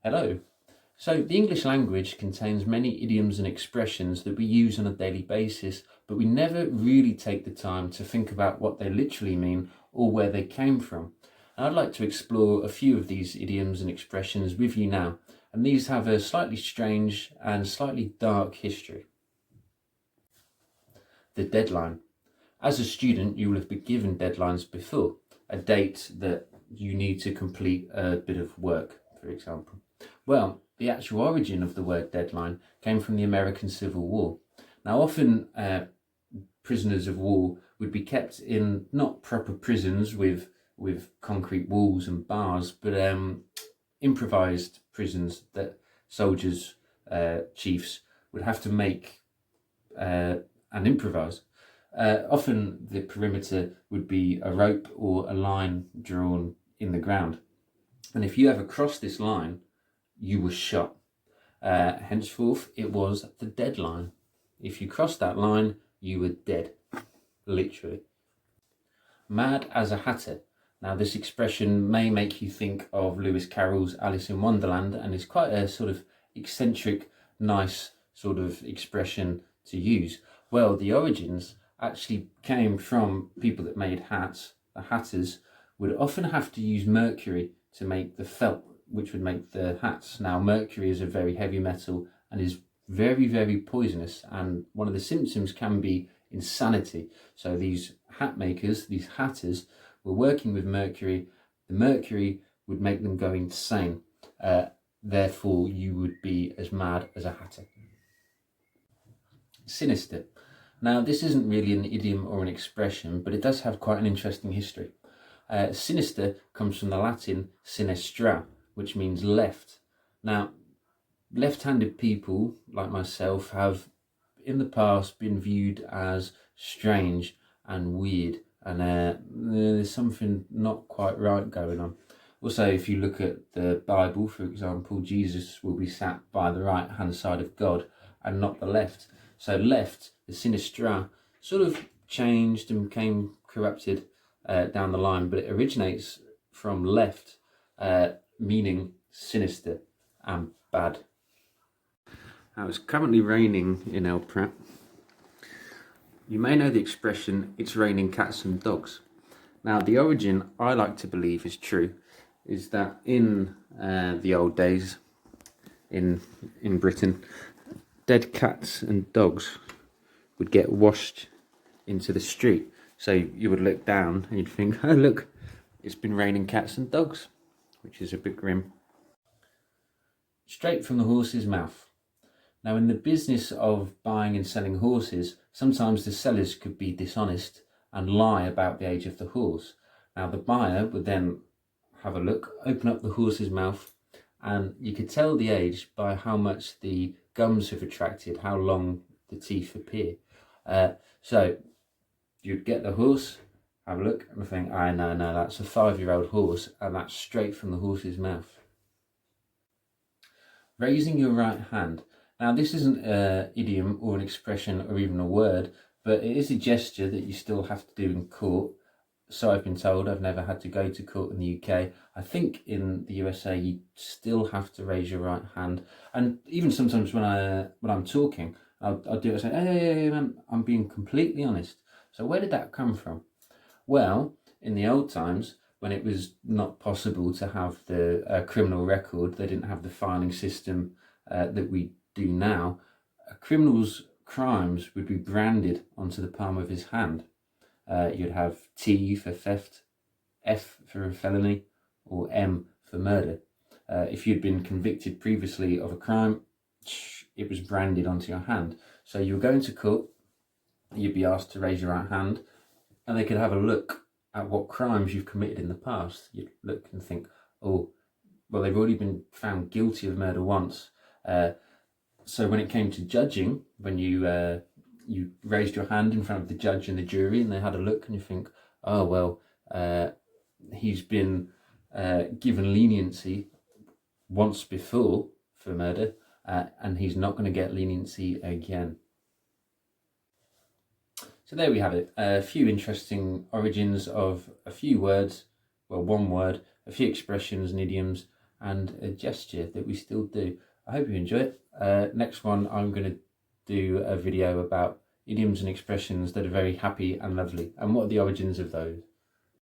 Hello. So the English language contains many idioms and expressions that we use on a daily basis, but we never really take the time to think about what they literally mean or where they came from. And I'd like to explore a few of these idioms and expressions with you now, and these have a slightly strange and slightly dark history. The deadline. As a student, you will have been given deadlines before, a date that you need to complete a bit of work, for example. Well, the actual origin of the word deadline came from the American Civil War. Now, often prisoners of war would be kept in not proper prisons with concrete walls and bars, but improvised prisons that soldiers, chiefs, would have to make and improvise. Often the perimeter would be a rope or a line drawn in the ground. And if you ever crossed this line, you were shot. Henceforth, it was the deadline. If you crossed that line, you were dead, literally. Mad as a hatter. Now, this expression may make you think of Lewis Carroll's Alice in Wonderland, and is quite a sort of eccentric, nice sort of expression to use. Well, the origins actually came from people that made hats. The hatters would often have to use mercury to make the felt, which would make the hats. Now, mercury is a very heavy metal and is very, very poisonous, and one of the symptoms can be insanity. So these hat makers, these hatters, were working with mercury. The mercury would make them go insane. Therefore, you would be as mad as a hatter. Sinister. Now, this isn't really an idiom or an expression, but it does have quite an interesting history. Sinister comes from the Latin sinistra, which means left. Now, left-handed people, like myself, have in the past been viewed as strange and weird, and there's something not quite right going on. Also, if you look at the Bible, for example, Jesus will be sat by the right-hand side of God and not the left. So left, the sinistra, sort of changed and became corrupted down the line, but it originates from left, meaning sinister and bad. Now, it's currently raining in El Prat. You may know the expression, it's raining cats and dogs. Now, the origin, I like to believe is true, is that in the old days in Britain, dead cats and dogs would get washed into the street. So you would look down and you'd think, oh look, it's been raining cats and dogs, which is a bit grim. Straight from the horse's mouth. Now, in the business of buying and selling horses, sometimes the sellers could be dishonest and lie about the age of the horse. Now, the buyer would then have a look, open up the horse's mouth, and you could tell the age by how much the gums have retracted, how long the teeth appear. So you'd get the horse, have a look, and think, no, that's a 5-year-old horse, and that's straight from the horse's mouth. Raising your right hand. Now, this isn't an idiom or an expression or even a word, but it is a gesture that you still have to do in court. So I've been told. I've never had to go to court in the UK. I think in the USA you still have to raise your right hand, and even sometimes when I'm talking, I'll do it. I say, hey, man, I'm being completely honest. So where did that come from? Well, in the old times, when it was not possible to have the criminal record, they didn't have the filing system that we do now. A criminal's crimes would be branded onto the palm of his hand. You'd have T for theft, F for a felony, or M for murder. If you'd been convicted previously of a crime, it was branded onto your hand. So you were going to court, you'd be asked to raise your right hand, and they could have a look at what crimes you've committed in the past. You'd look and think, oh, well, they've already been found guilty of murder once. So when it came to judging, when you raised your hand in front of the judge and the jury, and they had a look, and you think, oh, well, he's been given leniency once before for murder, and he's not going to get leniency again. So there we have it, a few interesting origins of a few words, well, one word, a few expressions and idioms, and a gesture that we still do. I hope you enjoy it. Next one, I'm going to do a video about idioms and expressions that are very happy and lovely, and what are the origins of those.